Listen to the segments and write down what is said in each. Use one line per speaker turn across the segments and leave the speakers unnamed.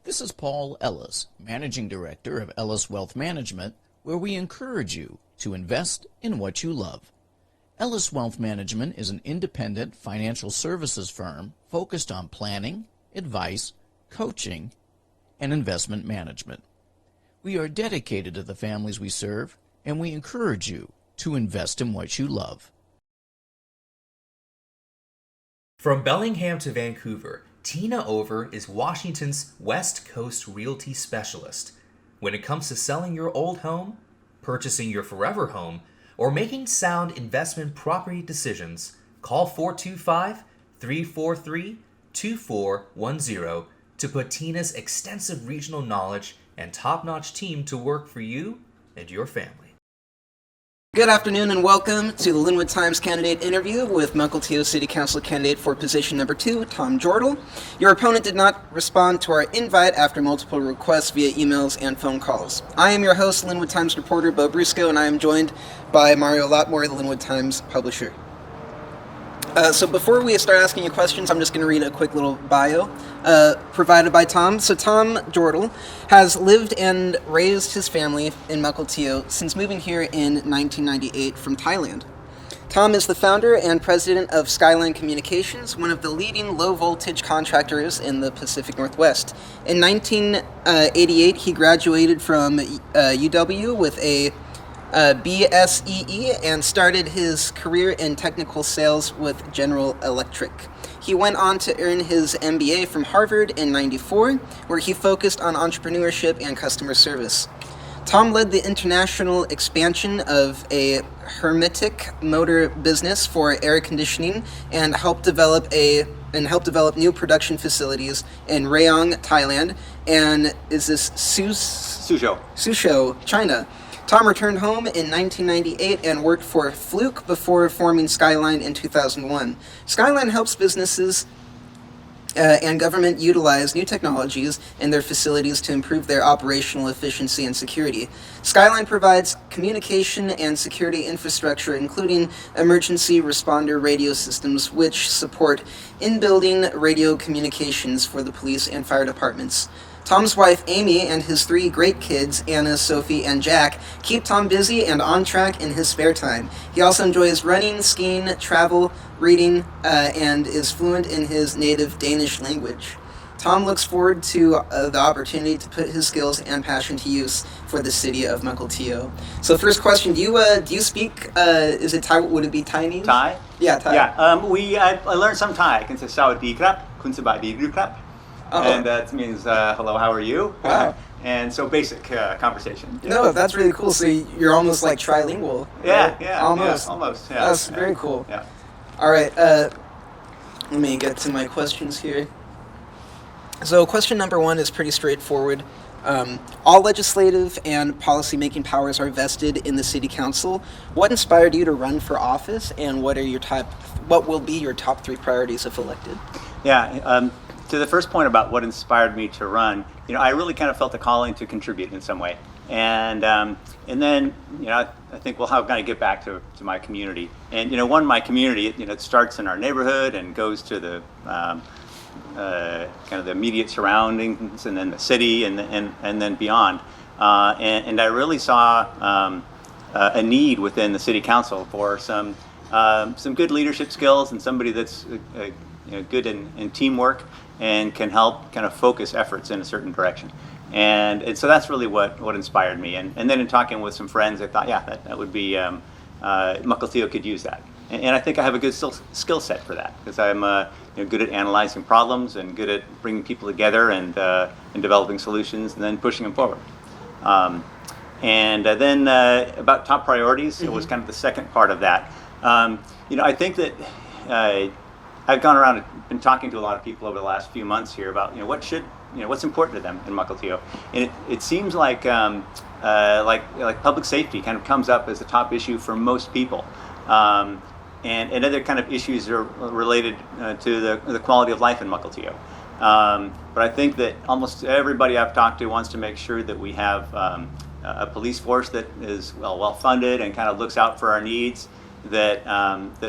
This is Paul Ellis, Managing Director of Ellis Wealth Management, where we encourage you to invest in what you love. Ellis Wealth Management is an independent financial services firm focused on planning, advice, coaching, and investment management. We are dedicated to the families we serve, and we encourage you to invest in what you love.
From Bellingham to Vancouver, Tina Over is Washington's West Coast realty specialist. When it comes to selling your old home, purchasing your forever home, or making sound investment property decisions, call 425-343-2410 to put Tina's extensive regional knowledge and top-notch team to work for you and your family.
Good afternoon and welcome to the Lynnwood Times candidate interview with Mukilteo City Council candidate for position number 2, Tom Jordal. Your opponent did not respond to our invite after multiple requests via emails and phone calls. I am your host, Lynnwood Times reporter Bo Brusco, and I am joined by Mario Lotmore, the Lynnwood Times publisher. So before we start asking you questions, I'm just going to read a quick little bio provided by Tom. So Tom Jordal has lived and raised his family in Mukilteo since moving here in 1998 from Thailand. Tom is the founder and president of Skyline Communications, one of the leading low-voltage contractors in the Pacific Northwest. In 1988, he graduated from UW with a BSEE and started his career in technical sales with General Electric. He went on to earn his MBA from Harvard in '94, where he focused on entrepreneurship and customer service. Tom led the international expansion of a hermetic motor business for air conditioning and helped develop new production facilities in Rayong, Thailand, and Suzhou, China. Tom returned home in 1998 and worked for Fluke before forming Skyline in 2001. Skyline helps businesses and government utilize new technologies in their facilities to improve their operational efficiency and security. Skyline provides communication and security infrastructure, including emergency responder radio systems, which support in-building radio communications for the police and fire departments. Tom's wife, Amy, and his 3 great kids, Anna, Sophie, and Jack, keep Tom busy and on track in his spare time. He also enjoys running, skiing, travel, reading, and is fluent in his native Danish language. Tom looks forward to the opportunity to put his skills and passion to use for the city of Mukilteo. So first question, do you speak, is it Thai, would it be Thainese?
Thai?
Yeah, Thai.
Yeah, I learned some Thai. I can say Sawadee krap, Kun Sabadi Gru krap. And that means hello, how are you?
Wow.
And so basic conversation.
No, that's really cool. So you're almost like trilingual.
Yeah,
right?
yeah,
almost.
Yeah, almost. Yeah.
That's very cool.
Yeah.
All right, let me get to my questions here. So question number 1 is pretty straightforward. All legislative and policy-making powers are vested in the City Council. What inspired you to run for office, and what will be your top 3 priorities if elected?
Yeah. To the first point about what inspired me to run, I really kind of felt a calling to contribute in some way, and then I think we'll have kind of get back to my community, and my community it starts in our neighborhood and goes to the kind of the immediate surroundings, and then the city, and then beyond, and I really saw a need within the City Council for some good leadership skills and somebody that's good in teamwork and can help kind of focus efforts in a certain direction. And so that's really what inspired me. And then in talking with some friends, I thought, that would be, Mukilteo could use that. And I think I have a good skill set for that, because I'm good at analyzing problems and good at bringing people together and developing solutions and then pushing them forward. And then about top priorities, it was kind of the second part of that. I think that I've gone around and been talking to a lot of people over the last few months here about what's important to them in Mukilteo, and it seems like public safety kind of comes up as the top issue for most people, and other kind of issues are related to the quality of life in Mukilteo. But I think that almost everybody I've talked to wants to make sure that we have a police force that is well funded and kind of looks out for our needs. That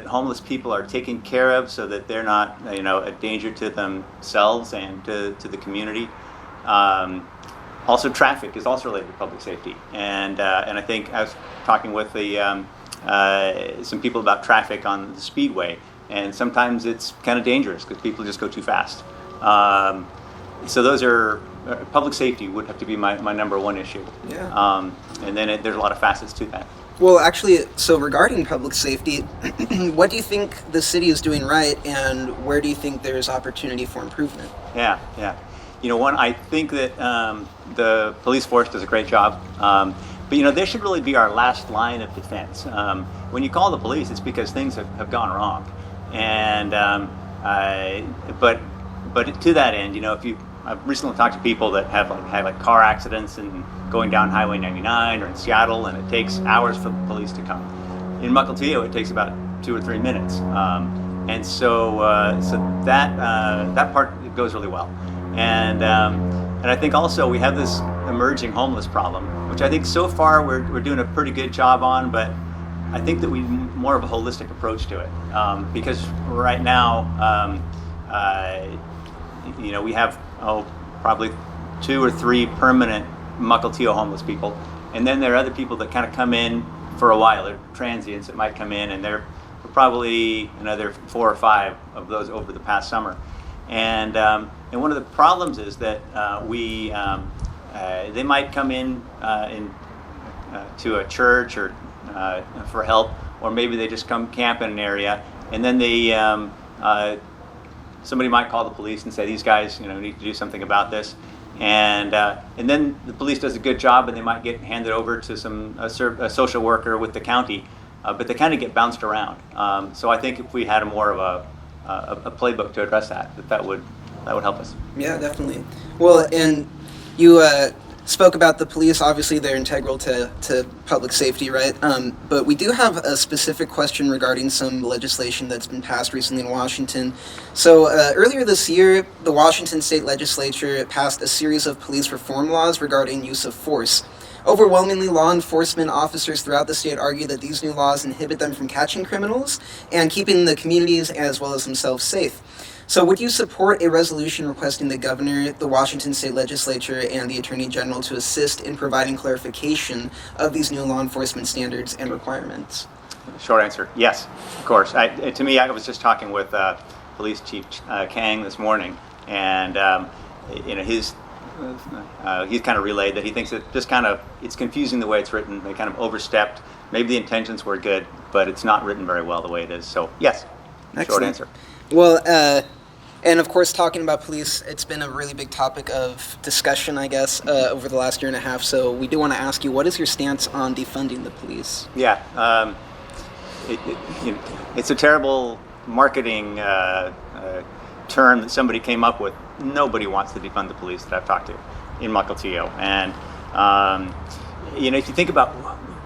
homeless people are taken care of so that they're not a danger to themselves and to the community, Also, traffic is also related to public safety, and I think I was talking with some people about traffic on the speedway, and sometimes it's kind of dangerous because people just go too fast. So those are public safety would have to be my number one issue.
Yeah.
And then there's a lot of facets to that.
Well, actually, so regarding public safety, what do you think the city is doing right, and where do you think there's opportunity for improvement?
Yeah. I think that the police force does a great job. But they should really be our last line of defense. When you call the police, it's because things have gone wrong. And but to that end, I've recently talked to people that have had car accidents and going down Highway 99 or in Seattle, and it takes hours for the police to come. In Mukilteo, it takes about 2 or 3 minutes, and so that part goes really well. And I think also we have this emerging homeless problem, which I think so far we're doing a pretty good job on, but I think that we need more of a holistic approach to it, because right now, we have probably 2 or 3 permanent Mukilteo homeless people, and then there are other people that kind of come in for a while. They're transients that might come in, and there are probably another 4 or 5 of those over the past summer. And one of the problems is that they might come in to a church or for help, or maybe they just come camp in an area, and then somebody might call the police and say, these guys need to do something about this, and then the police does a good job, and they might get handed over to a social worker with the county, but they kind of get bounced around. So I think if we had more of a playbook to address that would help us.
Yeah, definitely. Well, and you spoke about the police. Obviously, they're integral to public safety, right? But we do have a specific question regarding some legislation that's been passed recently in Washington. So earlier this year, the Washington State Legislature passed a series of police reform laws regarding use of force. Overwhelmingly, law enforcement officers throughout the state argue that these new laws inhibit them from catching criminals and keeping the communities as well as themselves safe. So would you support a resolution requesting the governor, the Washington State Legislature, and the Attorney General to assist in providing clarification of these new law enforcement standards and requirements?
Short answer, yes, of course. To me, I was just talking with Police Chief Kang this morning, and he's kind of relayed that he thinks that just it's confusing the way it's written. They kind of overstepped. Maybe the intentions were good, but it's not written very well the way it is. So yes,
Excellent.
Short answer.
Well, and of course, talking about police, it's been a really big topic of discussion, I guess, over the last year and a half. So we do want to ask you, what is your stance on defunding the police?
Yeah, it's a terrible marketing term that somebody came up with. Nobody wants to defund the police that I've talked to in Mukilteo. And, if you think about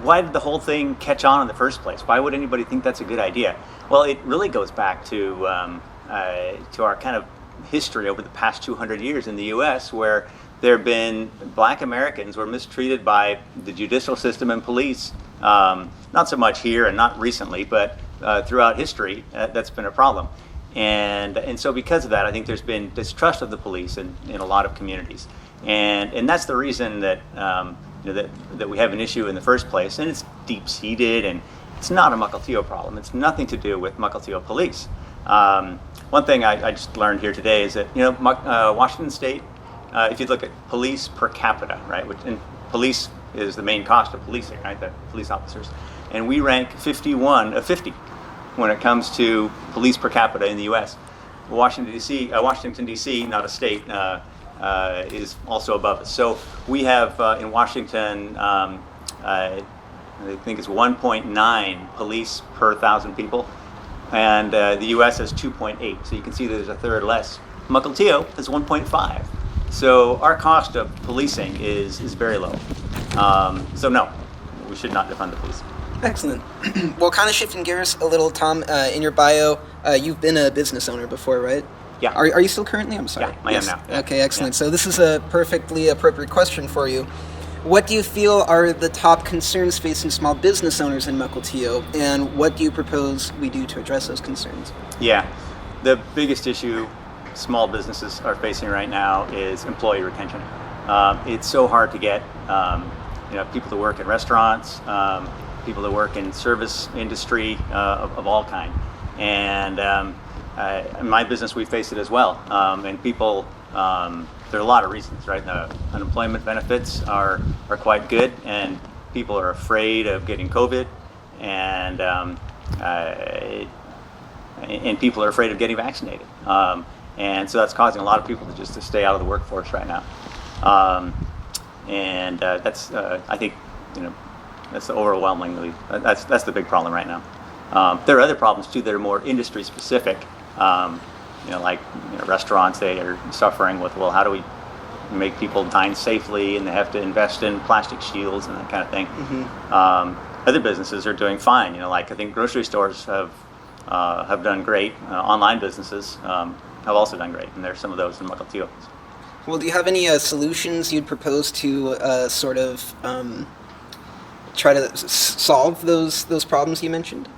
why did the whole thing catch on in the first place? Why would anybody think that's a good idea? Well, it really goes back to our kind of history over the past 200 years in the U.S., where there have been Black Americans were mistreated by the judicial system and police. Not so much here and not recently, but throughout history, that's been a problem. And so because of that, I think there's been distrust of the police in a lot of communities, and that's the reason that that we have an issue in the first place, and it's deep-seated, and it's not a Mukilteo problem. It's nothing to do with Mukilteo police. One thing I just learned here today is that Washington State, if you look at police per capita, right, and police is the main cost of policing, right, the police officers, and we rank 51 of 50 when it comes to police per capita in the U.S. Washington D.C., not a state, is also above us. So we have in Washington, I think it's 1.9 police per 1,000 people, and the U.S. has 2.8. So you can see there's a third less. Mukilteo is 1.5. So our cost of policing is very low. So no, we should not defund the police.
Excellent. Well, kind of shifting gears a little, Tom, in your bio, you've been a business owner before, right?
Yeah.
Are you still currently? I'm sorry.
Yeah, I am now. Yeah.
Okay, excellent.
Yeah.
So this is a perfectly appropriate question for you. What do you feel are the top concerns facing small business owners in Mukilteo, and what do you propose we do to address those concerns?
Yeah. The biggest issue small businesses are facing right now is employee retention. It's so hard to get people to work in restaurants, people to work in service industry of all kind. And in my business, we face it as well. And people, there are a lot of reasons, right? The unemployment benefits are quite good, and people are afraid of getting COVID, and people are afraid of getting vaccinated. And so that's causing a lot of people to stay out of the workforce right now. That's I think that's overwhelmingly that's the big problem right now. There are other problems too that are more industry specific. Like restaurants, they are suffering with, well, how do we make people dine safely, and they have to invest in plastic shields and that kind of thing. Mm-hmm. Other businesses are doing fine. Like I think grocery stores have done great. Online businesses have also done great, and there's some of those in Mukilteo.
Well, do you have any solutions you'd propose to sort of try to solve those problems you mentioned?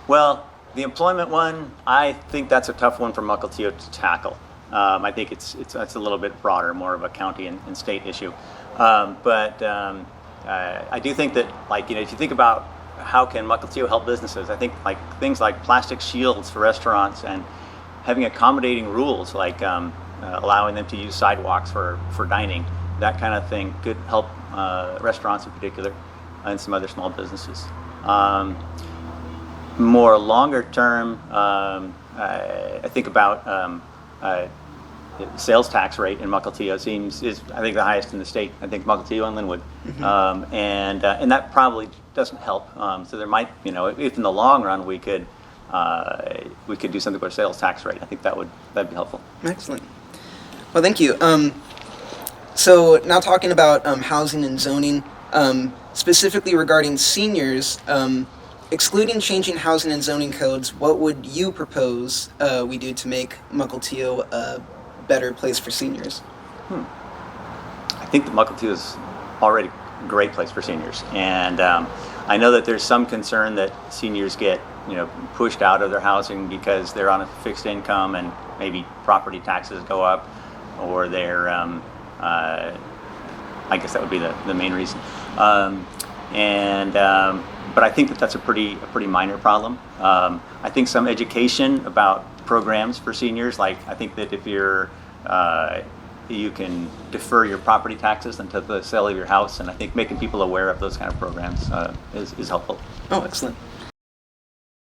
Well, the employment one, I think that's a tough one for Mukilteo to tackle. I think it's a little bit broader, more of a county and state issue. But I do think that, if you think about how can Mukilteo help businesses, I think things like plastic shields for restaurants and having accommodating rules, allowing them to use sidewalks for dining, that kind of thing could help restaurants in particular and some other small businesses. More longer term, I think about sales tax rate in Mukilteo is I think the highest in the state. I think Mukilteo and Lynnwood, mm-hmm. And that probably doesn't help. So there might, if in the long run we could do something with our sales tax rate, I think that'd be helpful.
Excellent. Well, thank you. So now talking about housing and zoning, specifically regarding seniors, excluding changing housing and zoning codes, what would you propose we do to make Mukilteo a better place for seniors?
I think that Mukilteo is already a great place for seniors, and I know that there's some concern that seniors get pushed out of their housing because they're on a fixed income and maybe property taxes go up, or they're I guess that would be the main reason. But I think that's a pretty minor problem. I think some education about programs for seniors, I think that if you can defer your property taxes until the sale of your house, and I think making people aware of those kind of programs is helpful.
Oh, excellent.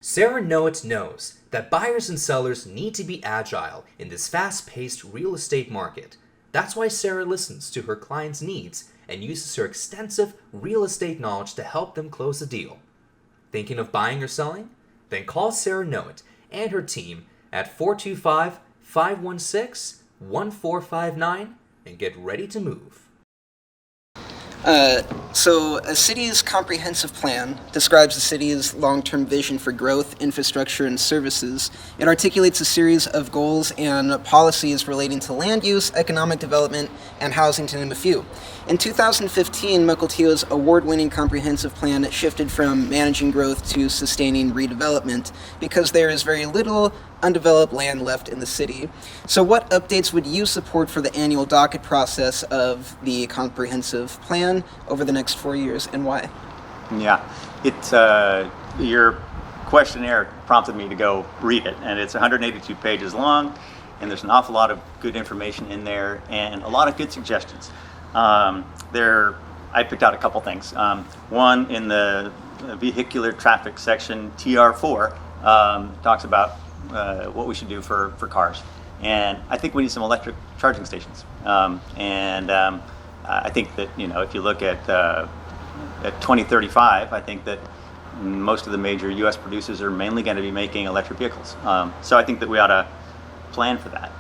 Sarah Noet knows that buyers and sellers need to be agile in this fast-paced real estate market. That's why Sarah listens to her clients' needs and uses her extensive real estate knowledge to help them close a deal. Thinking of buying or selling? Then call Sarah Noet and her team at 425-516-1459 and get ready to move.
So a city's comprehensive plan describes the city's long-term vision for growth, infrastructure, and services. It articulates a series of goals and policies relating to land use, economic development, and housing, to name a few. In 2015, Mukilteo's award-winning comprehensive plan shifted from managing growth to sustaining redevelopment because there is very little undeveloped land left in the city. So what updates would you support for the annual docket process of the comprehensive plan over the next 4 years, and why?
Yeah, your questionnaire prompted me to go read it, and it's 182 pages long, and there's an awful lot of good information in there and a lot of good suggestions. I picked out a couple things. One, in the vehicular traffic section, TR4, talks about what we should do for cars. And I think we need some electric charging stations. I think that, if you look at 2035, I think that most of the major U.S. producers are mainly going to be making electric vehicles. So I think that we ought to plan for that.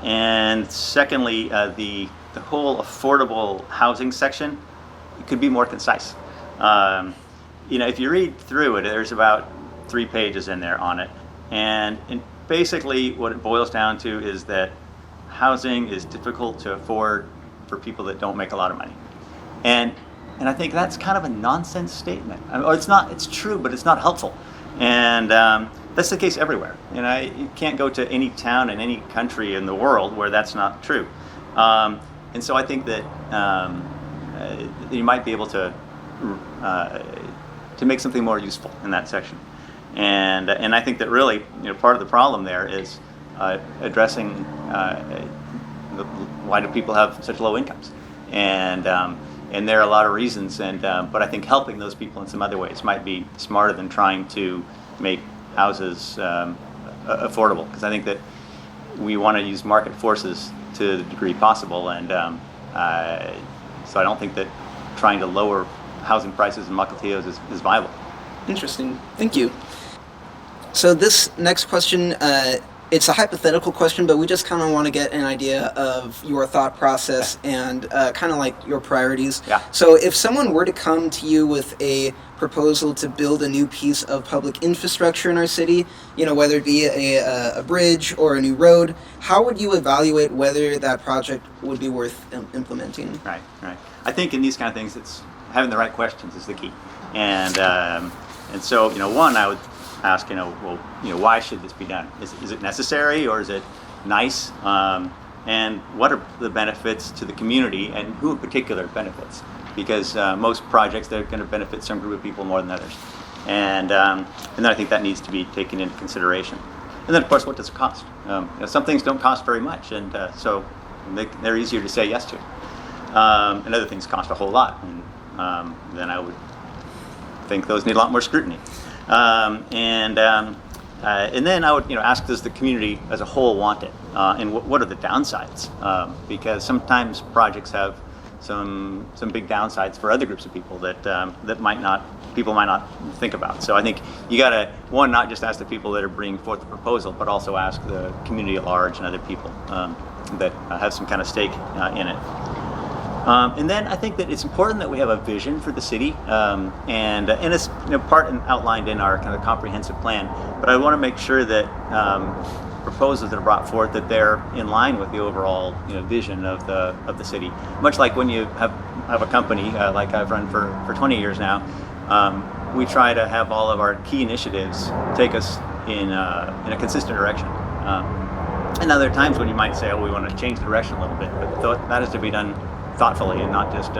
And secondly, the whole affordable housing section could be more concise. If you read through it, there's about 3 pages in there on it. And basically what it boils down to is that housing is difficult to afford for people that don't make a lot of money. And I think that's kind of a nonsense statement. Or it's true, but it's not helpful. And that's the case everywhere. You can't go to any town in any country in the world where that's not true. And so I think that you might be able to make something more useful in that section. And I think that really, part of the problem there is addressing why do people have such low incomes, and there are a lot of reasons. But I think helping those people in some other ways might be smarter than trying to make houses affordable, because I think that we want to use market forces to the degree possible, and so I don't think that trying to lower housing prices in Mukilteo is viable.
Interesting. Thank you. So this next question, it's a hypothetical question, but we just kind of want to get an idea of your thought process and kind of like your priorities.
Yeah.
So if someone were to come to you with a proposal to build a new piece of public infrastructure in our city, whether it be a bridge or a new road, how would you evaluate whether that project would be worth implementing?
Right. I think in these kind of things, it's having the right questions is the key. And so, one, I would ask, why should this be done? Is it necessary, or is it nice? And what are the benefits to the community, and who in particular benefits? Because most projects, they're going to benefit some group of people more than others. And then I think that needs to be taken into consideration. And then, of course, what does it cost? Some things don't cost very much, and so they're easier to say yes to. And other things cost a whole lot, and then I would think those need a lot more scrutiny. And then I would, ask, does the community as a whole want it, and what are the downsides? Because sometimes projects have some big downsides for other groups of people that people might not think about. So I think you got to, one, not just ask the people that are bringing forth the proposal, but also ask the community at large and other people that have some kind of stake in it. And then I think that it's important that we have a vision for the city, and it's outlined in our kind of comprehensive plan. But I want to make sure that proposals that are brought forth, that they're in line with the overall vision of the city. Much like when you have a company like I've run for 20 years now, we try to have all of our key initiatives take us in a consistent direction. And now there are times when you might say, we want to change the direction a little bit, but that has to be done thoughtfully and not just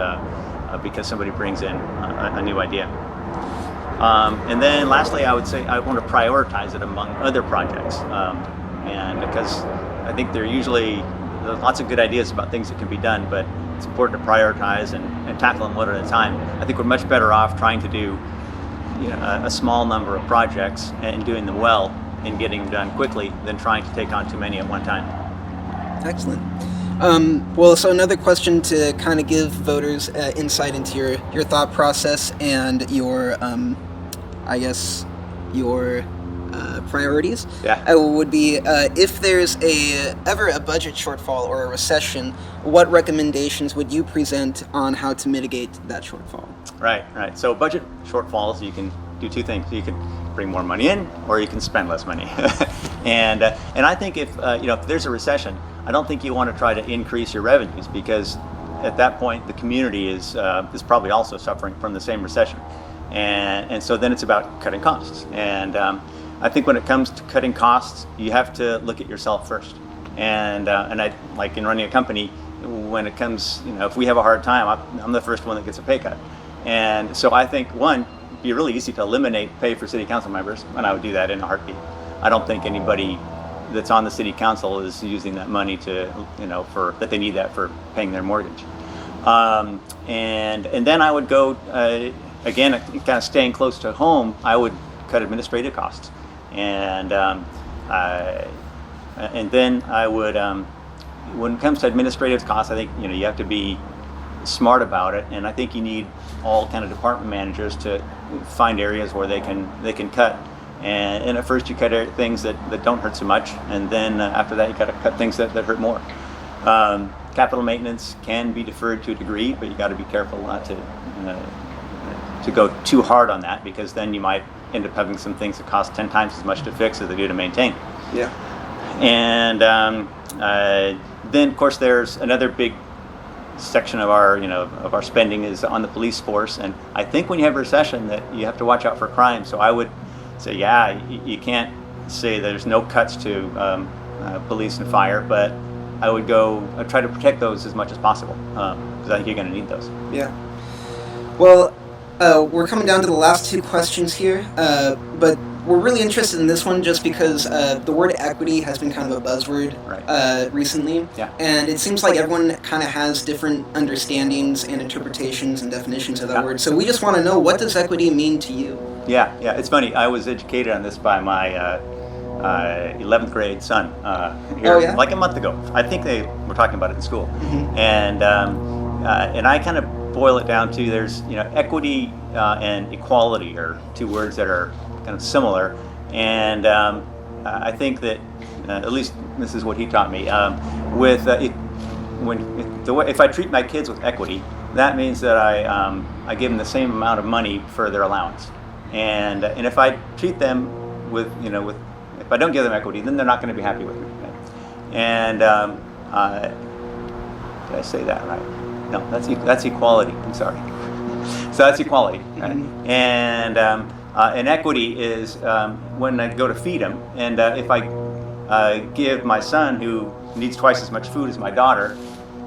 because somebody brings in a new idea. And then lastly, I would say I want to prioritize it among other projects. And because I think there's lots of good ideas about things that can be done, but it's important to prioritize and tackle them one at a time. I think we're much better off trying to do a small number of projects and doing them well and getting them done quickly than trying to take on too many at one time.
Excellent. So another question to kind of give voters insight into your thought process and your priorities.
Yeah.
Would be if there's ever a budget shortfall or a recession, what recommendations would you present on how to mitigate that shortfall? Right.
So budget shortfalls, you can do two things. You can bring more money in, or you can spend less money. and I think if there's a recession, I don't think you want to try to increase your revenues, because at that point the community is probably also suffering from the same recession, and so then it's about cutting costs. And I think when it comes to cutting costs, you have to look at yourself first. And I, like in running a company, when it comes, if we have a hard time, I'm the first one that gets a pay cut. And so I think, one, it'd be really easy to eliminate pay for city council members, and I would do that in a heartbeat. I don't think anybody that's on the city council is using that money to, that they need that for paying their mortgage. And then I would go, again, kind of staying close to home, I would cut administrative costs. And then I would, when it comes to administrative costs, I think, you have to be smart about it. And I think you need all kind of department managers to find areas where they can cut. And at first you cut things that don't hurt so much, and then after that you got to cut things that hurt more. Capital maintenance can be deferred to a degree, but you got to be careful not to go too hard on that, because then you might end up having some things that cost 10 times as much to fix as they do to maintain.
Yeah.
And then of course there's another big section of our spending is on the police force, and I think when you have a recession that you have to watch out for crime. So I would say, you can't say there's no cuts to police and fire, but I would try to protect those as much as possible, because I think you're going to need those.
Yeah. Well, we're coming down to the last two questions here, but we're really interested in this one just because the word equity has been kind of a buzzword recently.
Yeah.
And it seems like everyone kind of has different understandings and interpretations and definitions of that word. So we just want to know, what does equity mean to you?
Yeah. It's funny. I was educated on this by my 11th grade son here like a month ago. I think they were talking about it in school. Mm-hmm. And I kind of boil it down to, there's equity and equality are two words that are kind of similar, and I think that at least this is what he taught me. If I treat my kids with equity, that means that I give them the same amount of money for their allowance, and if I treat them with if I don't give them equity, then they're not going to be happy with me. And did I say that right? No, that's equality. I'm sorry. So that's equality, right? And equity is when I go to feed him, and if I give my son, who needs twice as much food as my daughter,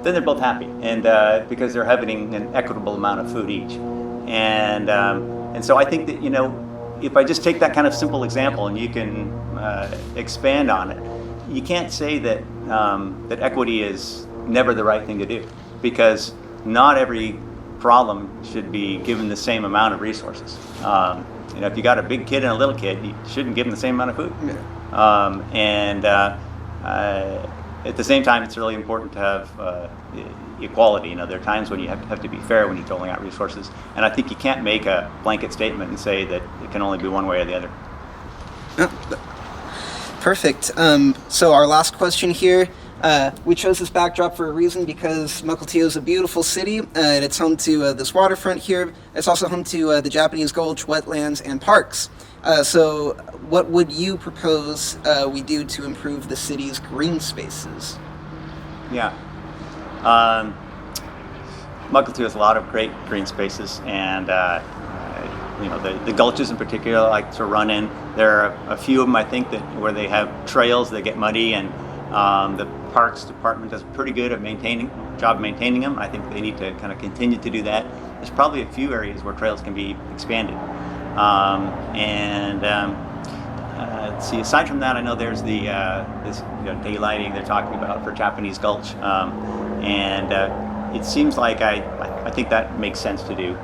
then they're both happy, and because they're having an equitable amount of food each. And so I think that if I just take that kind of simple example and you can expand on it, you can't say that that equity is never the right thing to do, because not every problem should be given the same amount of resources. If you got a big kid and a little kid, you shouldn't give them the same amount of food. Yeah. At the same time, it's really important to have equality. There are times when you have to be fair when you're doling out resources, and I think you can't make a blanket statement and say that it can only be one way or the other.
Perfect. So our last question here. We chose this backdrop for a reason, because Mukilteo is a beautiful city, and it's home to this waterfront here. It's also home to the Japanese Gulch, wetlands, and parks. So what would you propose we do to improve the city's green spaces?
Yeah. Mukilteo has a lot of great green spaces, and the gulches in particular I like to run in. There are a few of them, I think, where they have trails that get muddy, and the Parks Department does pretty good at maintaining them. I think they need to kind of continue to do that. There's probably a few areas where trails can be expanded. Let's see. Aside from that, I know there's this daylighting they're talking about for Japanese Gulch, and it seems like I think that makes sense to do,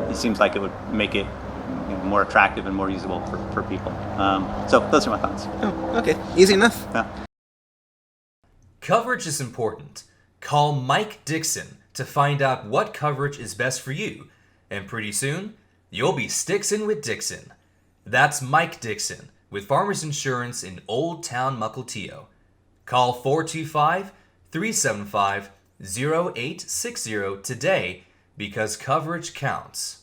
it seems like it would make it more attractive and more usable for people. So those are my thoughts.
Oh, okay. Easy enough.
Yeah.
Coverage is important. Call Mike Dixon to find out what coverage is best for you, and pretty soon, you'll be Stixin' with Dixon. That's Mike Dixon with Farmers Insurance in Old Town Mukilteo. Call 425-375-0860 today, because coverage counts.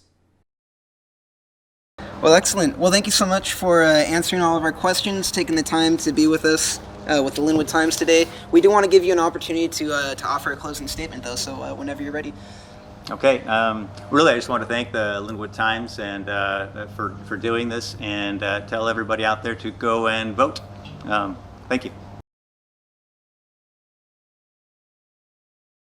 Well, excellent. Well, thank you so much for answering all of our questions, taking the time to be with us with the Lynnwood Times today. We do want to give you an opportunity to offer a closing statement, though, so whenever you're ready.
Okay. Really, I just want to thank the Lynnwood Times and for doing this, and tell everybody out there to go and vote. Thank you.